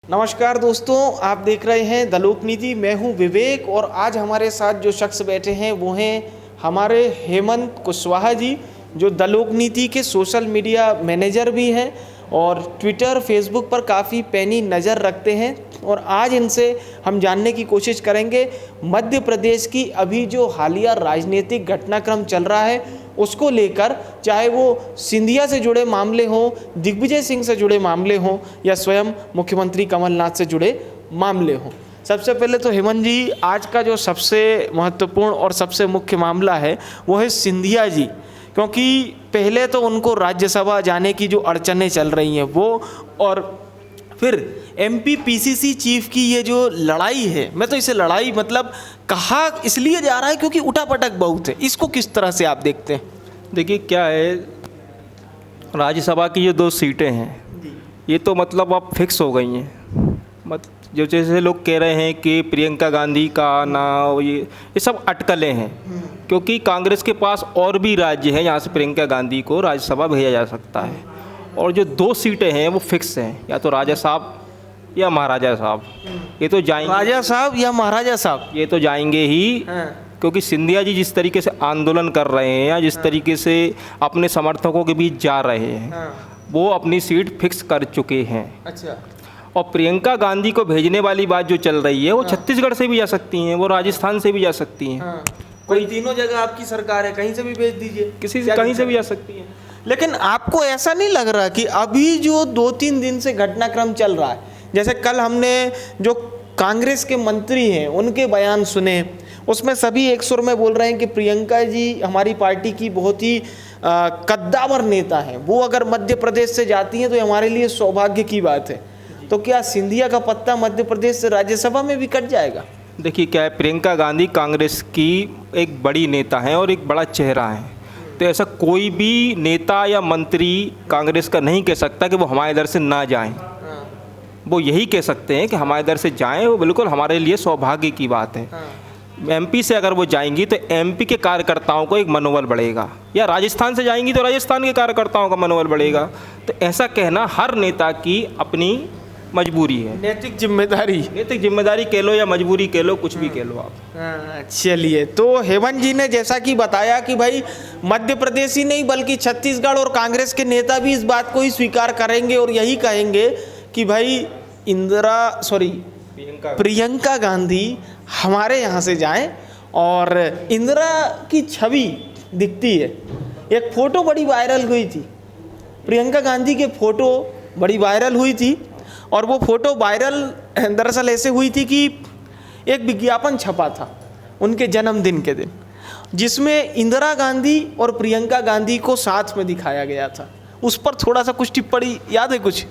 नमस्कार दोस्तों, आप देख रहे हैं द लोकनीति। मैं हूं विवेक और आज हमारे साथ जो शख्स बैठे हैं वो हैं हमारे हेमंत कुशवाहा जी, जो द लोकनीति के सोशल मीडिया मैनेजर भी हैं और ट्विटर फेसबुक पर काफ़ी पैनी नज़र रखते हैं। और आज इनसे हम जानने की कोशिश करेंगे मध्य प्रदेश की अभी जो हालिया राजनीतिक घटनाक्रम चल रहा है उसको लेकर, चाहे वो सिंधिया से जुड़े मामले हों, दिग्विजय सिंह से जुड़े मामले हों या स्वयं मुख्यमंत्री कमलनाथ से जुड़े मामले हों। सबसे पहले तो हेमंत जी, आज का जो सबसे महत्वपूर्ण और सबसे मुख्य मामला है वो है सिंधिया जी, क्योंकि पहले तो उनको राज्यसभा जाने की जो अड़चनें चल रही हैं वो, और फिर एमपी पीसीसी चीफ की ये जो लड़ाई है, मैं तो इसे लड़ाई मतलब कहा इसलिए जा रहा है क्योंकि उठापटक बहुत है। इसको किस तरह से आप देखते हैं? देखिए क्या है, राज्यसभा की ये 2 सीटें हैं, ये तो मतलब अब फिक्स हो गई हैं। जो जैसे लोग कह रहे हैं कि प्रियंका गांधी का आना, ये सब अटकलें हैं, क्योंकि कांग्रेस के पास और भी राज्य हैं जहाँ से प्रियंका गांधी को राज्यसभा भेजा जा सकता है। और जो 2 सीटें हैं वो फिक्स हैं, या तो राजा साहब या महाराजा साहब। ये तो जाएंगे, राजा साहब या महाराजा साहब, ये तो जाएंगे ही। क्योंकि सिंधिया जी जिस तरीके से आंदोलन कर रहे हैं या जिस तरीके से अपने समर्थकों के बीच जा रहे हैं, वो अपनी सीट फिक्स कर चुके हैं। अच्छा। और प्रियंका गांधी को भेजने वाली बात जो चल रही है वो छत्तीसगढ़ से भी जा सकती हैं, वो राजस्थान से भी जा सकती हैं। कोई तीनों जगह आपकी सरकार है, कहीं से भी भेज दीजिए, किसी से कहीं से भी जा सकती हैं। लेकिन आपको ऐसा नहीं लग रहा कि अभी जो 2-3 दिन से घटनाक्रम चल रहा है, जैसे कल हमने जो कांग्रेस के मंत्री हैं उनके बयान सुने, उसमें सभी एक सुर में बोल रहे हैं कि प्रियंका जी हमारी पार्टी की बहुत ही कद्दावर नेता हैं, वो अगर मध्य प्रदेश से जाती हैं तो हमारे लिए सौभाग्य की बात है। तो क्या सिंधिया का पत्ता मध्य प्रदेश से राज्यसभा में भी कट जाएगा? देखिए क्या है, प्रियंका गांधी कांग्रेस की एक बड़ी नेता हैं और एक बड़ा चेहरा है, तो ऐसा कोई भी नेता या मंत्री कांग्रेस का नहीं कह सकता कि वो हमारे इधर से ना जाएं। वो यही कह सकते हैं कि हमारे इधर से जाएं, वो बिल्कुल हमारे लिए सौभाग्य की बात है। एमपी से अगर वो जाएंगी तो एमपी के कार्यकर्ताओं को एक मनोबल बढ़ेगा, या राजस्थान से जाएंगी तो राजस्थान के कार्यकर्ताओं का मनोबल बढ़ेगा। तो ऐसा कहना हर नेता की अपनी मजबूरी है, नैतिक जिम्मेदारी कह लो या मजबूरी कह लो, कुछ भी कह लो आप। चलिए, तो हेमंत जी ने जैसा कि बताया कि भाई मध्य प्रदेश ही नहीं बल्कि छत्तीसगढ़ और कांग्रेस के नेता भी इस बात को ही स्वीकार करेंगे और यही कहेंगे कि भाई प्रियंका गांधी हमारे यहाँ से जाएं। और इंदिरा की छवि दिखती है। एक फ़ोटो बड़ी वायरल हुई थी, प्रियंका गांधी के फ़ोटो बड़ी वायरल हुई थी, और वो फ़ोटो वायरल दरअसल ऐसे हुई थी कि एक विज्ञापन छपा था उनके जन्मदिन के दिन, जिसमें इंदिरा गांधी और प्रियंका गांधी को साथ में दिखाया गया था। उस पर थोड़ा सा कुछ टिप्पणी याद है कुछ?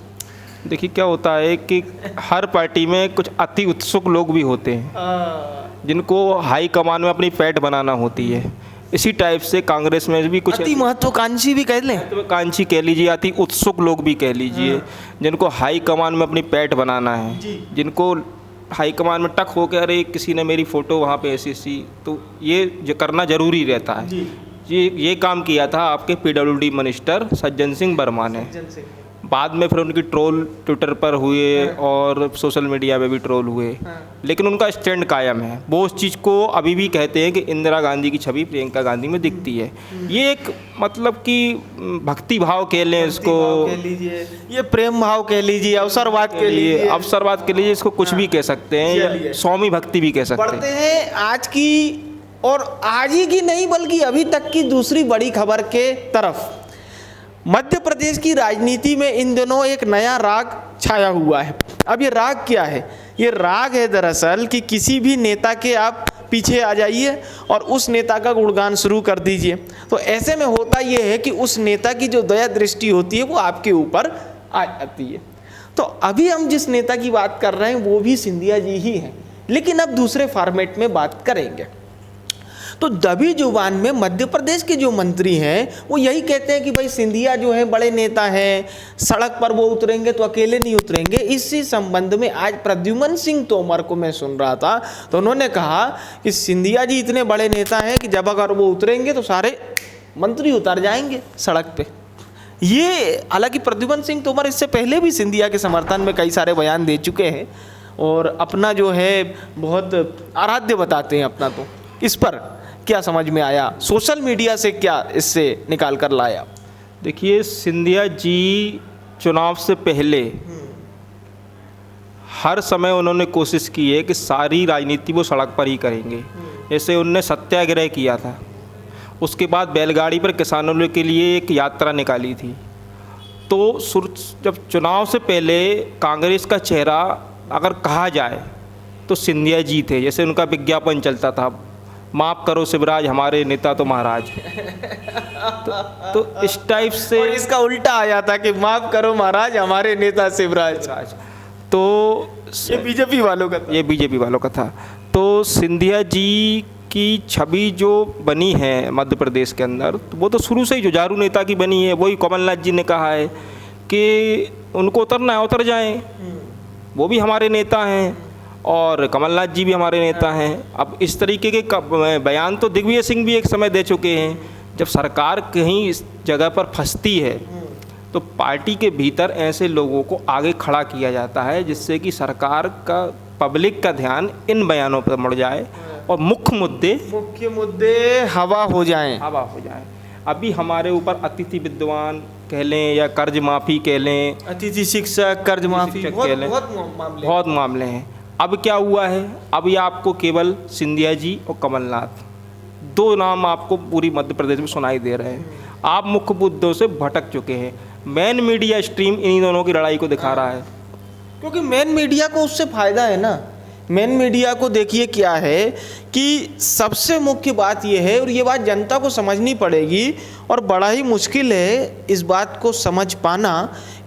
देखिए क्या होता है कि हर पार्टी में कुछ अति उत्सुक लोग भी होते हैं जिनको हाई कमान में अपनी पैठ बनाना होती है। इसी टाइप से कांग्रेस में भी कुछ अति महत्वाकांक्षी भी कह लें, महत्वाकांक्षी कह लीजिए, अति उत्सुक लोग भी कह लीजिए, जिनको हाई कमान में अपनी पैठ बनाना है, जिनको हाई कमान में टक हो के अरे किसी ने मेरी फ़ोटो वहाँ पे ऐसी, तो ये जो करना ज़रूरी रहता है। ये काम किया था आपके पीडब्ल्यूडी मिनिस्टर सज्जन सिंह वर्मा ने। बाद में फिर उनकी ट्रोल ट्विटर पर हुए और सोशल मीडिया पे भी ट्रोल हुए, लेकिन उनका स्टैंड कायम है। वो उस चीज़ को अभी भी कहते हैं कि इंदिरा गांधी की छवि प्रियंका गांधी में दिखती है। ये एक मतलब कि भक्ति भाव कह लें इसको, ये प्रेम भाव कह लीजिए, अवसरवाद के लिए, इसको कुछ भी कह सकते हैं, स्वामी भक्ति भी कह सकते हैं। बढ़ते हैं आज की, और आज ही की नहीं बल्कि अभी तक की दूसरी बड़ी खबर के तरफ। मध्य प्रदेश की राजनीति में इन दिनों एक नया राग छाया हुआ है। अब ये राग क्या है? ये राग है दरअसल कि किसी भी नेता के आप पीछे आ जाइए और उस नेता का गुणगान शुरू कर दीजिए। तो ऐसे में होता ये है कि उस नेता की जो दया दृष्टि होती है वो आपके ऊपर आ जाती है। तो अभी हम जिस नेता की बात कर रहे हैं वो भी सिंधिया जी ही हैं, लेकिन अब दूसरे फॉर्मेट में बात करेंगे। तो दबी जुबान में मध्य प्रदेश के जो मंत्री हैं वो यही कहते हैं कि भाई सिंधिया जो है बड़े नेता हैं, सड़क पर वो उतरेंगे तो अकेले नहीं उतरेंगे। इसी संबंध में आज प्रद्युमन सिंह तोमर को मैं सुन रहा था, तो उन्होंने कहा कि सिंधिया जी इतने बड़े नेता हैं कि जब अगर वो उतरेंगे तो सारे मंत्री उतर जाएंगे सड़क पे। ये हालांकि प्रद्युमन सिंह तोमर इससे पहले भी सिंधिया के समर्थन में कई सारे बयान दे चुके हैं और अपना जो है बहुत आराध्य बताते हैं अपना, तो इस पर क्या समझ में आया, सोशल मीडिया से क्या इससे निकाल कर लाया? देखिए, सिंधिया जी चुनाव से पहले हर समय उन्होंने कोशिश की है कि सारी राजनीति वो सड़क पर ही करेंगे। जैसे उनने सत्याग्रह किया था, उसके बाद बैलगाड़ी पर किसानों के लिए एक यात्रा निकाली थी। तो जब चुनाव से पहले कांग्रेस का चेहरा अगर कहा जाए तो सिंधिया जी थे। जैसे उनका विज्ञापन चलता था, माफ़ करो शिवराज हमारे नेता तो महाराज। तो इस टाइप से, और इसका उल्टा आया था कि माफ़ करो महाराज हमारे नेता शिवराज। तो ये बीजेपी वालों का था। ये बीजेपी वालों का था। तो सिंधिया जी की छवि जो बनी है मध्य प्रदेश के अंदर, तो वो तो शुरू से ही जुझारू नेता की बनी है। वही कमलनाथ जी ने कहा है कि उनको उतरना है उतर जाएं, वो भी हमारे नेता हैं और कमलनाथ जी भी हमारे नेता हैं। अब इस तरीके के बयान तो दिग्विजय सिंह भी एक समय दे चुके हैं। जब सरकार कहीं इस जगह पर फंसती है तो पार्टी के भीतर ऐसे लोगों को आगे खड़ा किया जाता है जिससे कि सरकार का, पब्लिक का ध्यान इन बयानों पर मुड़ जाए और मुख्य मुद्दे हवा हो जाएं। अभी हमारे ऊपर अतिथि विद्वान कह लें या कर्ज माफ़ी कह लें, अतिथि शिक्षक, कर्ज माफ़ी, बहुत मामले हैं। अब क्या हुआ है, अब ये आपको केवल सिंधिया जी और कमलनाथ दो नाम आपको पूरी मध्य प्रदेश में सुनाई दे रहे हैं। आप मुख्य मुद्दों से भटक चुके हैं। मेन मीडिया स्ट्रीम इन्हीं दोनों की लड़ाई को दिखा रहा है, क्योंकि मेन मीडिया को उससे फ़ायदा है ना। मेन मीडिया को देखिए क्या है कि सबसे मुख्य बात यह है, और ये बात जनता को समझनी पड़ेगी और बड़ा ही मुश्किल है इस बात को समझ पाना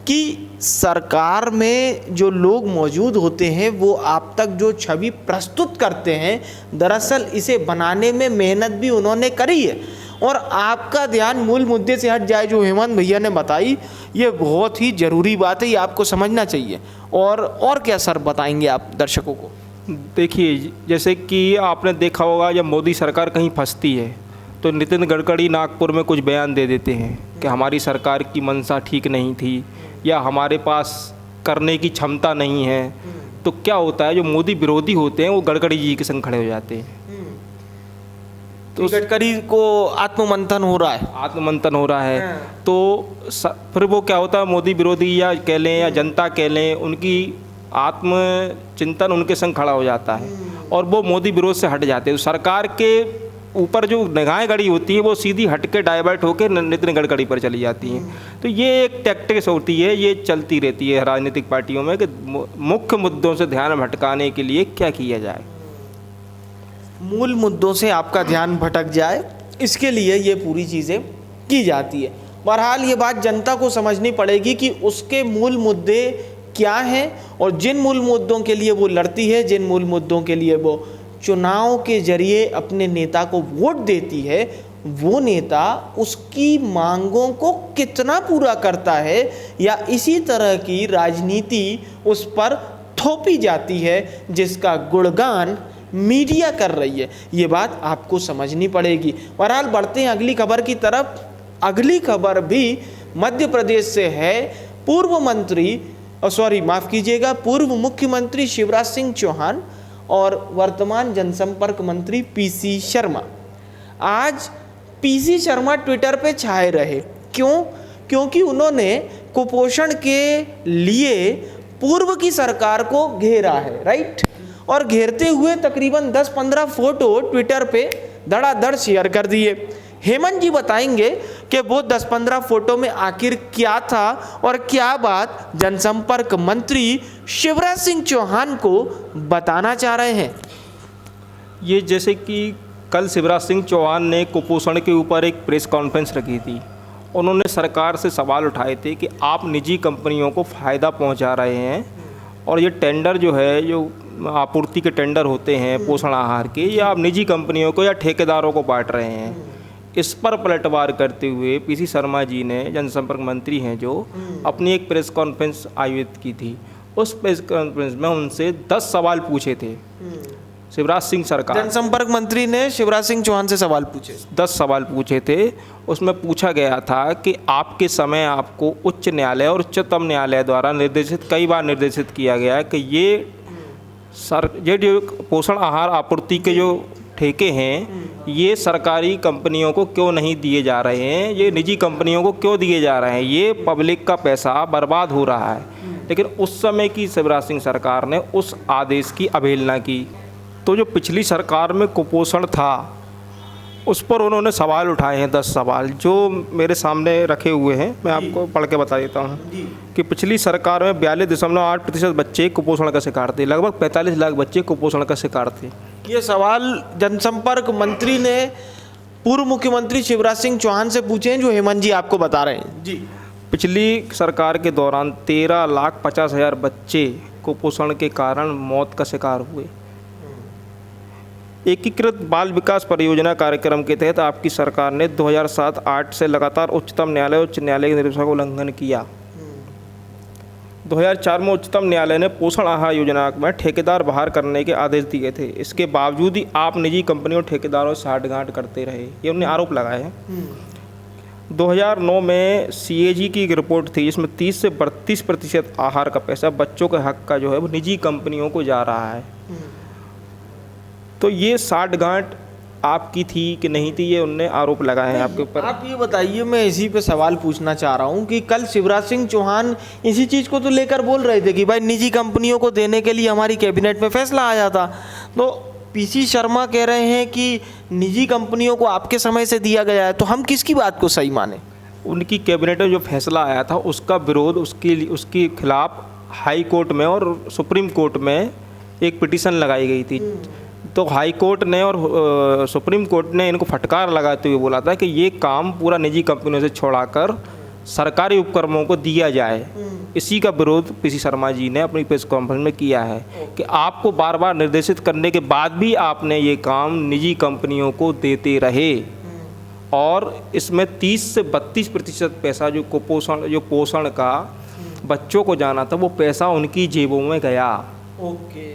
कि सरकार में जो लोग मौजूद होते हैं वो आप तक जो छवि प्रस्तुत करते हैं, दरअसल इसे बनाने में मेहनत भी उन्होंने करी है और आपका ध्यान मूल मुद्दे से हट जाए, जो हेमंत भैया ने बताई, ये बहुत ही ज़रूरी बात है, ये आपको समझना चाहिए। और क्या सर बताएंगे आप दर्शकों को? देखिए, जैसे कि आपने देखा होगा जब मोदी सरकार कहीं फंसती है तो नितिन गडकरी नागपुर में कुछ बयान दे देते हैं कि हमारी सरकार की मंशा ठीक नहीं थी या हमारे पास करने की क्षमता नहीं है। तो क्या होता है, जो मोदी विरोधी होते हैं वो गडकरी जी के संग खड़े हो जाते हैं। तो गडकरी को आत्ममंथन हो रहा है, तो फिर वो क्या होता है, मोदी विरोधी या कह लें या जनता कह लें, उनकी आत्मचिंतन उनके संग खड़ा हो जाता है और वो मोदी विरोध से हट जाते हैं। तो सरकार के ऊपर जो निगाहें गड़ी होती है वो सीधी हट के डाइवर्ट होकर नितिन गडकरी पर चली जाती हैं। तो ये एक टैक्टिक्स होती है, ये चलती रहती है राजनीतिक पार्टियों में कि मुख्य मुद्दों से ध्यान भटकाने के लिए क्या किया जाए, मूल मुद्दों से आपका ध्यान भटक जाए, इसके लिए ये पूरी चीज़ें की जाती है। बहरहाल ये बात जनता को समझनी पड़ेगी कि उसके मूल मुद्दे क्या हैं और जिन मूल मुद्दों के लिए वो लड़ती है, जिन मूल मुद्दों के लिए वो चुनाव के जरिए अपने नेता को वोट देती है, वो नेता उसकी मांगों को कितना पूरा करता है या इसी तरह की राजनीति उस पर थोपी जाती है जिसका गुणगान मीडिया कर रही है। ये बात आपको समझनी पड़ेगी। बहरहाल बढ़ते हैं अगली खबर की तरफ। अगली खबर भी मध्य प्रदेश से है। पूर्व मुख्यमंत्री शिवराज सिंह चौहान और वर्तमान जनसंपर्क मंत्री पीसी शर्मा। आज पीसी शर्मा ट्विटर पे छाए रहे। क्यों? क्योंकि उन्होंने कुपोषण के लिए पूर्व की सरकार को घेरा है, राइट, और घेरते हुए तकरीबन 10-15 फोटो ट्विटर पे धड़ाधड़ शेयर कर दिए। हेमंत जी बताएंगे कि वो 10-15 फोटो में आखिर क्या था और क्या बात जनसंपर्क मंत्री शिवराज सिंह चौहान को बताना चाह रहे हैं। ये जैसे कि कल शिवराज सिंह चौहान ने कुपोषण के ऊपर एक प्रेस कॉन्फ्रेंस रखी थी। उन्होंने सरकार से सवाल उठाए थे कि आप निजी कंपनियों को फ़ायदा पहुंचा रहे हैं और ये टेंडर जो है, जो आपूर्ति के टेंडर होते हैं पोषण आहार के, ये आप निजी कंपनियों को या ठेकेदारों को बांट रहे हैं। इस पर पलटवार करते हुए पीसी शर्मा जी ने, जनसंपर्क मंत्री हैं जो, अपनी एक प्रेस कॉन्फ्रेंस आयोजित की थी। उस प्रेस कॉन्फ्रेंस में उनसे 10 सवाल पूछे थे शिवराज सिंह सरकार, जनसंपर्क मंत्री ने शिवराज सिंह चौहान से सवाल पूछे, 10 सवाल पूछे थे। उसमें पूछा गया था कि आपके समय आपको उच्च न्यायालय और उच्चतम न्यायालय द्वारा कई बार निर्देशित किया गया है कि ये जो पोषण आहार आपूर्ति के जो ठेके हैं ये सरकारी कंपनियों को क्यों नहीं दिए जा रहे हैं, ये निजी कंपनियों को क्यों दिए जा रहे हैं, ये पब्लिक का पैसा बर्बाद हो रहा है। लेकिन उस समय की शिवराज सिंह सरकार ने उस आदेश की अवहेलना की। तो जो पिछली सरकार में कुपोषण था उस पर उन्होंने सवाल उठाए हैं, 10 सवाल जो मेरे सामने रखे हुए हैं, मैं आपको पढ़ के बता देता हूँ कि पिछली सरकार में 42.8% बच्चे कुपोषण का शिकार थे, लगभग 45 लाख बच्चे कुपोषण का शिकार थे। ये सवाल जनसंपर्क मंत्री ने पूर्व मुख्यमंत्री शिवराज सिंह चौहान से पूछे हैं, जो हेमंत जी आपको बता रहे हैं। जी, पिछली सरकार के दौरान 13,50,000 बच्चे कुपोषण के कारण मौत का शिकार हुए। एकीकृत बाल विकास परियोजना कार्यक्रम के तहत आपकी सरकार ने 2007-8 से लगातार उच्चतम न्यायालय उच्च न्यायालय के निर्देशों का उल्लंघन किया। 2004 में उच्चतम न्यायालय ने पोषण आहार योजना में ठेकेदार बाहर करने के आदेश दिए थे। इसके बावजूद ही आप निजी कंपनियों और ठेकेदारों से साठगांठ करते रहे, ये उन्हें आरोप लगाए हैं। 2009 में CAG की एक रिपोर्ट थी जिसमें 30 से 32% आहार का पैसा बच्चों के हक का जो है वो निजी कंपनियों को जा रहा है। तो ये साठगांठ आपकी थी कि नहीं थी, ये उनने आरोप लगाए हैं आपके ऊपर। आप ये बताइए, मैं इसी पे सवाल पूछना चाह रहा हूँ कि कल शिवराज सिंह चौहान इसी चीज़ को तो लेकर बोल रहे थे कि भाई निजी कंपनियों को देने के लिए हमारी कैबिनेट में फैसला आया था। तो PC शर्मा कह रहे हैं कि निजी कंपनियों को आपके समय से दिया गया है, तो हम किसकी बात को सही माने? उनकी कैबिनेट में जो फैसला आया था उसका विरोध उसके खिलाफ हाई कोर्ट में और सुप्रीम कोर्ट में एक पिटीशन लगाई गई थी। तो हाई कोर्ट ने और सुप्रीम कोर्ट ने इनको फटकार लगाते हुए बोला था कि ये काम पूरा निजी कंपनियों से छोड़ाकर सरकारी उपक्रमों को दिया जाए। इसी का विरोध PC शर्मा जी ने अपनी प्रेस कॉन्फ्रेंस में किया है कि आपको बार बार निर्देशित करने के बाद भी आपने ये काम निजी कंपनियों को देते रहे और इसमें 30 से 32% पैसा जो पोषण का बच्चों को जाना था वो पैसा उनकी जेबों में गया। ओके,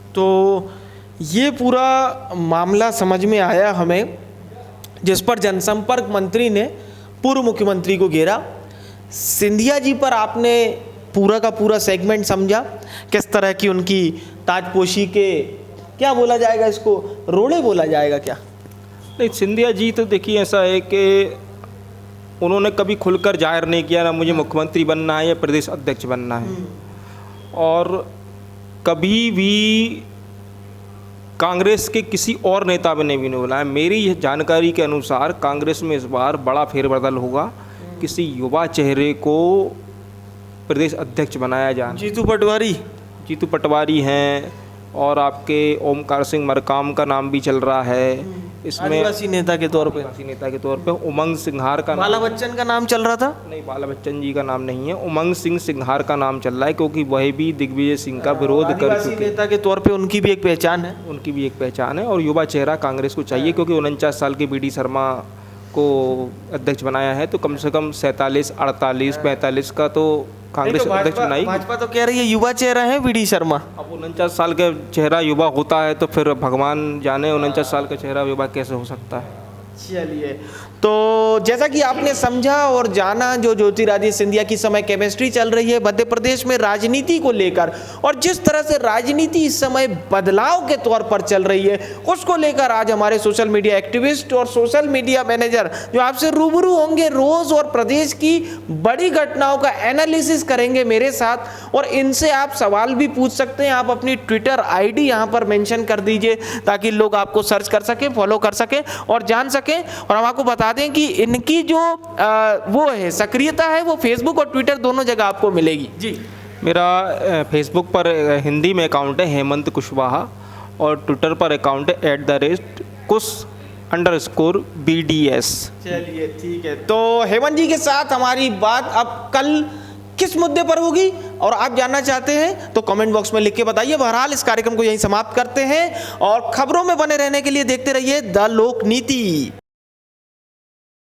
तो ये पूरा मामला समझ में आया हमें, जिस पर जनसंपर्क मंत्री ने पूर्व मुख्यमंत्री को घेरा। सिंधिया जी पर आपने पूरा का पूरा सेगमेंट समझा, किस तरह की उनकी ताजपोशी के, क्या बोला जाएगा इसको, रोड़े बोला जाएगा क्या? नहीं, सिंधिया जी तो देखिए ऐसा है कि उन्होंने कभी खुलकर जाहिर नहीं किया ना मुझे मुख्यमंत्री बनना है या प्रदेश अध्यक्ष बनना है, और कभी भी कांग्रेस के किसी और नेता ने भी नहीं बोला है। मेरी जानकारी के अनुसार कांग्रेस में इस बार बड़ा फेरबदल होगा, किसी युवा चेहरे को प्रदेश अध्यक्ष बनाया जाए। जीतू पटवारी हैं और आपके ओमकार सिंह मरकाम का नाम भी चल रहा है। इसमें आदिवासी नेता के तौर पे उमंग सिंघार का, बाला बच्चन का नाम चल रहा था। नहीं, बाला बच्चन जी का नाम नहीं है, उमंग सिंह सिंघार का नाम चल रहा है क्योंकि वह भी दिग्विजय सिंह का विरोध कर चुके नेता के तौर पे उनकी भी एक पहचान है। और युवा चेहरा कांग्रेस को चाहिए क्योंकि 49 साल के BD शर्मा को अध्यक्ष बनाया है, तो कम से कम 47, 48, 45 का तो कांग्रेस अध्यक्ष बनाई। भाजपा तो कह रही है युवा चेहरा है BD शर्मा। अब 49 साल का चेहरा युवा होता है तो फिर भगवान जाने 49 साल का चेहरा युवा कैसे हो सकता है। चलिए, तो जैसा कि आपने समझा और जाना जो ज्योतिरादित्य सिंधिया की समय केमिस्ट्री चल रही है मध्य प्रदेश में राजनीति को लेकर, और जिस तरह से राजनीति इस समय बदलाव के तौर पर चल रही है उसको लेकर आज हमारे सोशल मीडिया एक्टिविस्ट और सोशल मीडिया मैनेजर जो आपसे रूबरू होंगे रोज और प्रदेश की बड़ी घटनाओं का एनालिसिस करेंगे मेरे साथ, और इनसे आप सवाल भी पूछ सकते हैं। आप अपनी ट्विटर ID यहाँ पर मेंशन कर दीजिए ताकि लोग आपको सर्च कर सकें, फॉलो कर सकें और जान सकें। और हम आपको बता दें कि इनकी जो वो है सक्रियता है वो फेसबुक और ट्विटर दोनों जगह आपको मिलेगी। जी, मेरा फेसबुक पर हिंदी में अकाउंट है हेमंत कुशवाहा और ट्विटर पर अकाउंट है @kush_BDS। चलिए ठीक है, तो हेमंत जी के साथ हमारी बात अब कल किस मुद्दे पर होगी और आप जानना चाहते हैं तो कमेंट बॉक्स में लिख के बताइए। बहरहाल इस कार्यक्रम को यहीं समाप्त करते हैं और खबरों में बने रहने के लिए देखते रहिए द लोक नीति।